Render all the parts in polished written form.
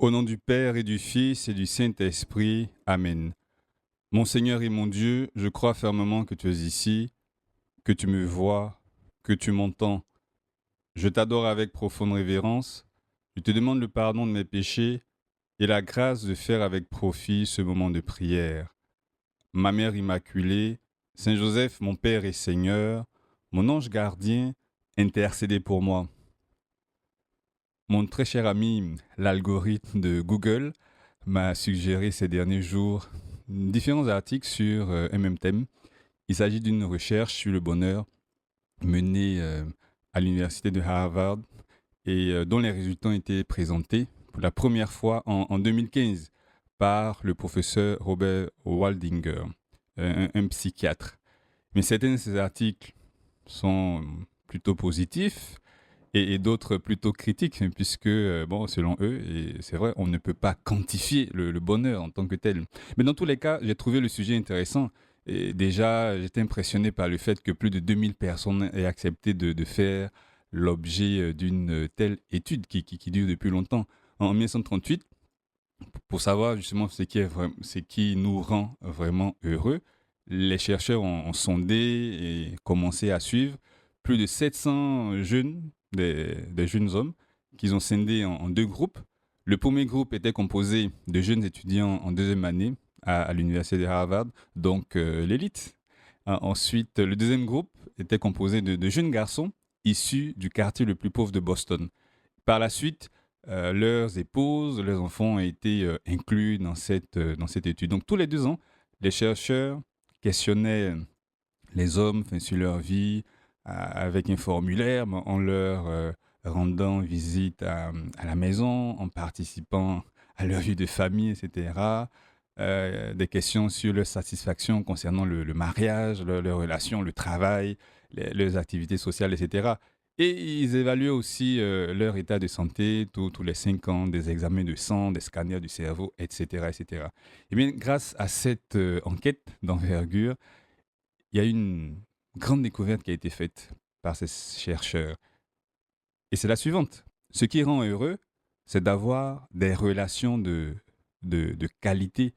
Au nom du Père et du Fils et du Saint-Esprit. Amen. Mon Seigneur et mon Dieu, je crois fermement que tu es ici, que tu me vois, que tu m'entends. Je t'adore avec profonde révérence. Je te demande le pardon de mes péchés et la grâce de faire avec profit ce moment de prière. Ma Mère Immaculée, Saint Joseph, mon Père et Seigneur, mon ange gardien, intercédez pour moi. Mon très cher ami, l'algorithme de Google, m'a suggéré ces derniers jours différents articles sur un même thème. Il s'agit d'une recherche sur le bonheur menée à l'université de Harvard et dont les résultats ont été présentés pour la première fois en 2015 par le professeur Robert Waldinger, un psychiatre. Mais certains de ces articles sont plutôt positifs et d'autres plutôt critiques, puisque, bon, selon eux, et c'est vrai, on ne peut pas quantifier le bonheur en tant que tel. Mais dans tous les cas, j'ai trouvé le sujet intéressant. Et déjà, j'étais impressionné par le fait que plus de 2000 personnes aient accepté de faire l'objet d'une telle étude qui dure depuis longtemps. En 1938, pour savoir justement ce qui nous rend vraiment heureux, les chercheurs ont sondé et commencé à suivre plus de 700 jeunes, des jeunes hommes, qu'ils ont scindés en deux groupes. Le premier groupe était composé de jeunes étudiants en deuxième année à l'université de Harvard, donc l'élite. Ensuite, le deuxième groupe était composé de jeunes garçons issus du quartier le plus pauvre de Boston. Par la suite, leurs épouses, leurs enfants ont été inclus dans cette étude. Donc tous les 2 ans, les chercheurs questionnaient les hommes sur leur vie avec un formulaire, en leur rendant visite à la maison, en participant à leur vie de famille, etc. Des questions sur leur satisfaction concernant le mariage, leur relation, le travail, leurs activités sociales, etc. Et ils évaluaient aussi leur état de santé tous les 5 ans, des examens de sang, des scanners du cerveau, etc. etc. Et bien, grâce à cette enquête d'envergure, il y a une grande découverte qui a été faite par ces chercheurs. Et c'est la suivante. Ce qui rend heureux, c'est d'avoir des relations de qualité,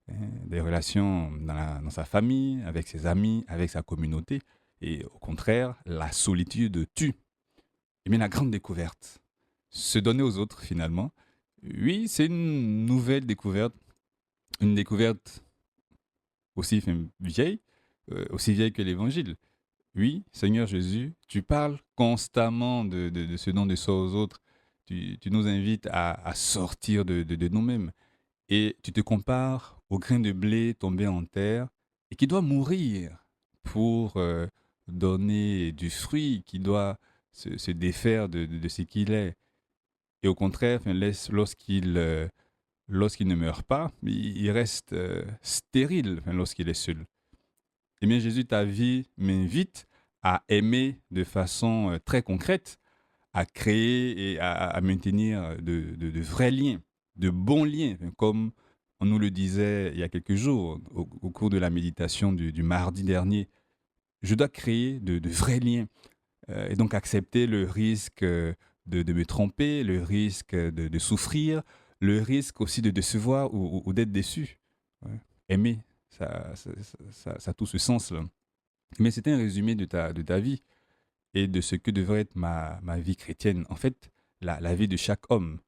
hein, des relations dans sa famille, avec ses amis, avec sa communauté. Et au contraire, la solitude tue. Eh bien, la grande découverte, se donner aux autres finalement. Oui, c'est une nouvelle découverte, une découverte aussi vieille que l'Évangile. Oui, Seigneur Jésus, tu parles constamment de ce don de soi aux autres. Tu nous invites à sortir de nous-mêmes. Et tu te compares au grain de blé tombé en terre et qui doit mourir pour donner du fruit, qui doit se défaire de ce qu'il est. Et au contraire, enfin, lorsqu'il ne meurt pas, il reste stérile, enfin, lorsqu'il est seul. Eh bien, Jésus, ta vie m'invite à aimer de façon très concrète, à créer et à maintenir de vrais liens, de bons liens, hein, comme on nous le disait il y a quelques jours au cours de la méditation du mardi dernier. Je dois créer de vrais liens et donc accepter le risque de me tromper, le risque de souffrir, le risque aussi de décevoir ou d'être déçu. Ouais. Aimer, ça a tout ce sens-là. Mais c'était un résumé de ta vie et de ce que devrait être ma vie chrétienne. En fait, la vie de chaque homme.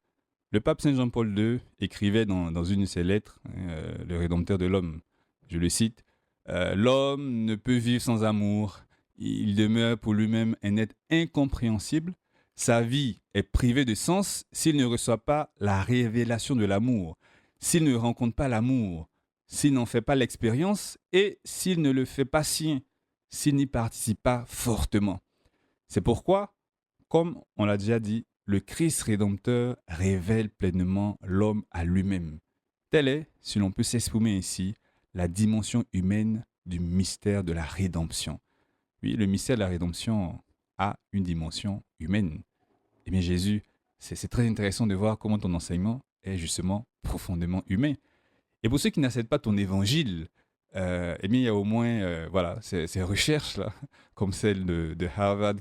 Le pape Saint Jean-Paul II écrivait dans une de ses lettres, le Rédempteur de l'homme, je le cite, l'homme ne peut vivre sans amour, il demeure pour lui-même un être incompréhensible, sa vie est privée de sens s'il ne reçoit pas la révélation de l'amour, s'il ne rencontre pas l'amour, s'il n'en fait pas l'expérience et s'il ne le fait pas sien, s'il n'y participe pas fortement. C'est pourquoi, comme on l'a déjà dit, le Christ rédempteur révèle pleinement l'homme à lui-même. Telle est, si l'on peut s'exprimer ainsi, la dimension humaine du mystère de la rédemption. Oui, le mystère de la rédemption a une dimension humaine. Eh bien, Jésus, c'est très intéressant de voir comment ton enseignement est justement profondément humain. Et pour ceux qui n'acceptent pas ton évangile, eh bien, il y a au moins voilà, ces recherches-là, comme celle de Harvard,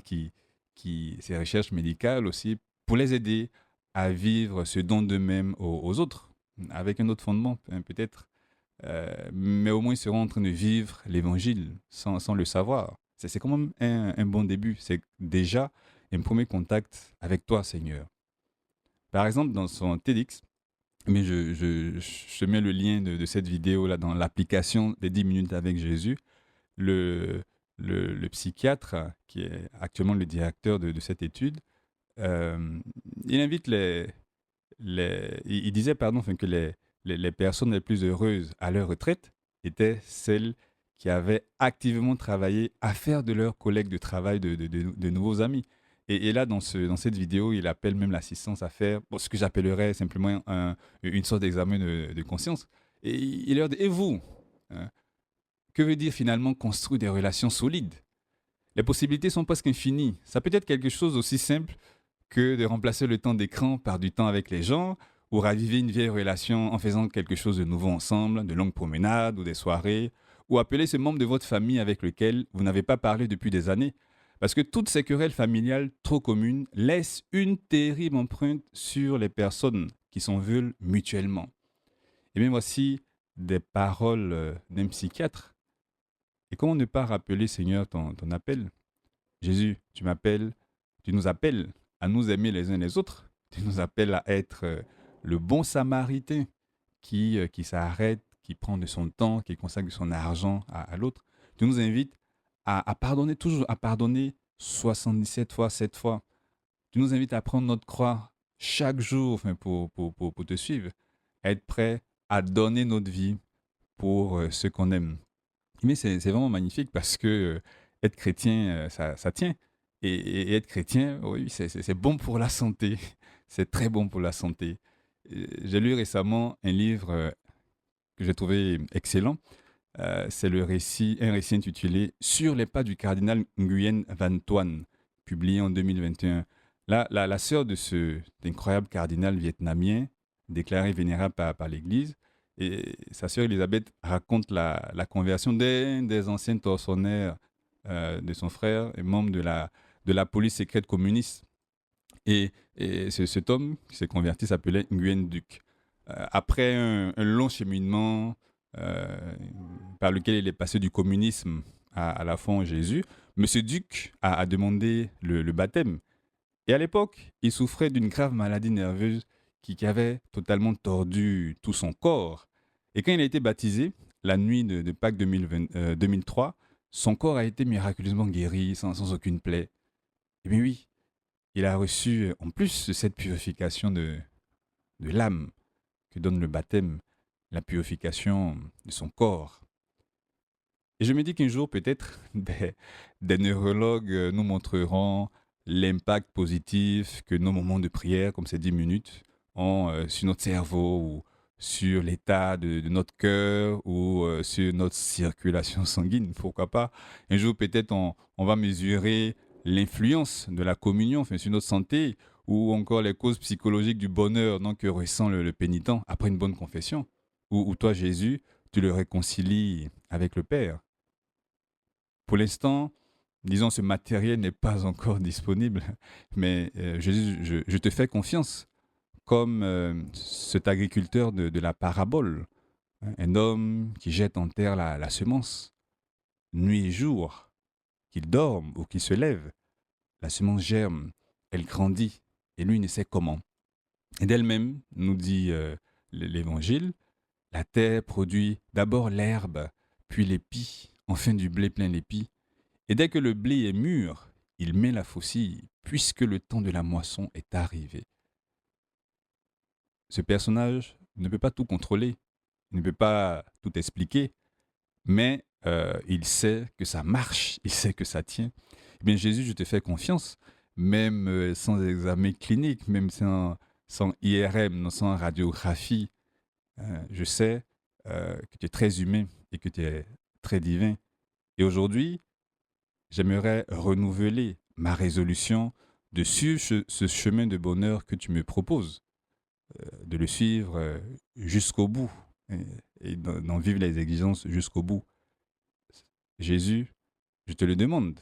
ces recherches médicales aussi, pour les aider à vivre ce don d'eux-mêmes aux autres, avec un autre fondement, peut-être. Mais au moins, ils seront en train de vivre l'évangile sans le savoir. C'est quand même un bon début. C'est déjà un premier contact avec toi, Seigneur. Par exemple, dans son TEDx, mais je mets le lien de cette vidéo là dans l'application des 10 minutes avec Jésus. Le, le psychiatre, qui est actuellement le directeur de cette étude, euh, il invite il disait pardon, enfin, que les personnes les plus heureuses à leur retraite étaient celles qui avaient activement travaillé à faire de leurs collègues de travail de nouveaux amis. Et là, dans cette vidéo, il appelle même l'assistance à faire ce que j'appellerais simplement une sorte d'examen de conscience. Et il leur dit, et vous, hein, que veut dire finalement construire des relations solides? Les possibilités sont presque infinies. Ça peut être quelque chose aussi simple que de remplacer le temps d'écran par du temps avec les gens ou raviver une vieille relation en faisant quelque chose de nouveau ensemble, de longues promenades ou des soirées, ou appeler ce membre de votre famille avec lequel vous n'avez pas parlé depuis des années. Parce que toutes ces querelles familiales trop communes laissent une terrible empreinte sur les personnes qui s'en veulent mutuellement. Et même voici des paroles d'un psychiatre. Et comment ne pas rappeler, Seigneur, ton appel? Jésus, tu nous appelles à nous aimer les uns les autres. Tu nous appelles à être le bon samaritain qui s'arrête, qui prend de son temps, qui consacre de son argent à l'autre. Tu nous invites à pardonner toujours, à pardonner 77 fois, 7 fois. Tu nous invites à prendre notre croix chaque jour enfin, pour te suivre, à être prêt à donner notre vie pour ceux qu'on aime. Mais c'est vraiment magnifique parce que être chrétien, ça tient. Et être chrétien, oui, c'est bon pour la santé. C'est très bon pour la santé. J'ai lu récemment un livre que j'ai trouvé excellent. C'est un récit intitulé Sur les pas du cardinal Nguyen Van Thuan, publié en 2021. Là, la sœur de cet incroyable cardinal vietnamien, déclaré vénérable par l'Église, et sa sœur Elisabeth raconte la conversion d'un des anciens tortionnaires de son frère et membre de la police secrète communiste. Et cet homme qui s'est converti s'appelait Nguyen Duc. Après un long cheminement par lequel il est passé du communisme à la foi en Jésus, Monsieur Duc a demandé le baptême. Et à l'époque, il souffrait d'une grave maladie nerveuse qui avait totalement tordu tout son corps. Et quand il a été baptisé, la nuit de Pâques 2003, son corps a été miraculeusement guéri sans aucune plaie. Et bien oui, il a reçu en plus de cette purification de l'âme que donne le baptême, la purification de son corps. Et je me dis qu'un jour, peut-être, des neurologues nous montreront l'impact positif que nos moments de prière, comme ces 10 minutes, ont sur notre cerveau ou sur l'état de notre cœur ou sur notre circulation sanguine. Pourquoi pas? Un jour, peut-être, on va mesurer l'influence de la communion enfin, sur notre santé ou encore les causes psychologiques du bonheur donc, que ressent le pénitent après une bonne confession. Ou toi, Jésus, tu le réconcilies avec le Père. Pour l'instant, disons, ce matériel n'est pas encore disponible, mais Jésus, je te fais confiance, comme cet agriculteur de la parabole, hein, un homme qui jette en terre la semence, nuit et jour, qu'il dorme ou qu'il se lève, la semence germe, elle grandit, et lui ne sait comment. Et d'elle-même, nous dit l'Évangile, la terre produit d'abord l'herbe, puis l'épi, enfin du blé plein l'épi. Et dès que le blé est mûr, il met la faucille, puisque le temps de la moisson est arrivé. Ce personnage ne peut pas tout contrôler, il ne peut pas tout expliquer, mais il sait que ça marche, il sait que ça tient. Eh bien, Jésus, je te fais confiance, même sans examen clinique, même sans IRM, sans radiographie. Je sais que tu es très humain et que tu es très divin. Et aujourd'hui, j'aimerais renouveler ma résolution de suivre ce chemin de bonheur que tu me proposes, de le suivre jusqu'au bout et d'en vivre les exigences jusqu'au bout. Jésus, je te le demande,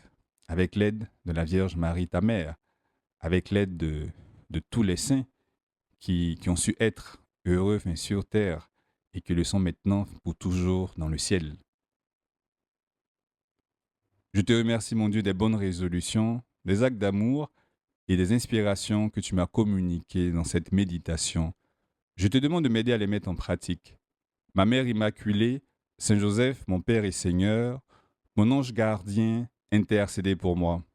avec l'aide de la Vierge Marie, ta mère, avec l'aide de tous les saints, qui ont su être heureux sur terre et qui le sont maintenant pour toujours dans le ciel. Je te remercie, mon Dieu, des bonnes résolutions, des actes d'amour et des inspirations que tu m'as communiquées dans cette méditation. Je te demande de m'aider à les mettre en pratique. Ma mère immaculée, Saint Joseph, mon Père et Seigneur, mon ange gardien, intercédez pour moi.